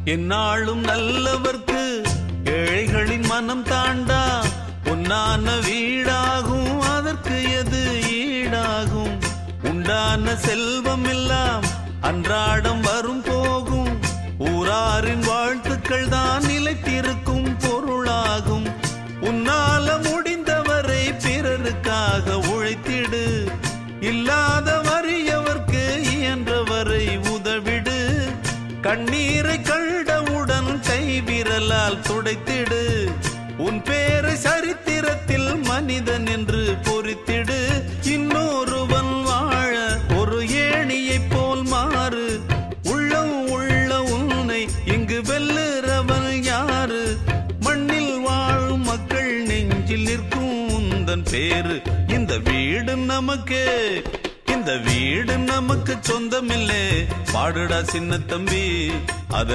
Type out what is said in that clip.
என்னாலும் நல்லவர்க்கு ஏழைகளின் மனம் தாண்டா. பொன்னான வீடாகும் அதற்கு எது ஈடாகும். உண்டான செல்வம் எல்லாம் அன்றாடம் வரும் போகும். ஊராரின் வாழ்த்துக்கள் தான் நிலைத்திருக்கும் பொருளாகும். உன்னால முடிந்தவரை பிறருக்காக உழைத்திடு. இல்லாத வறியவர்க்கு இயன்றவரை உதவிடு. கண்ணீரை கண்டவுடன் கைவிரலால் துடைத்திடு. உன் பேரை சரித்திரத்தில் மனிதன் என்று பொறித்திடு. இன்னொருவன் வாழ ஒரு ஏணியைப் போல் மாறு. உள்ளம் உள்ள உன்னை இங்கு வெல்லுறவன் யாரு? மண்ணில் வாழும் மக்கள் நெஞ்சில் நிற்கும் உந்தன் பேரு. இந்த வீடு நமக்கு, இந்த வீடு நமக்கு சொந்தமில்லை. பாடுடா சின்ன தம்பி அத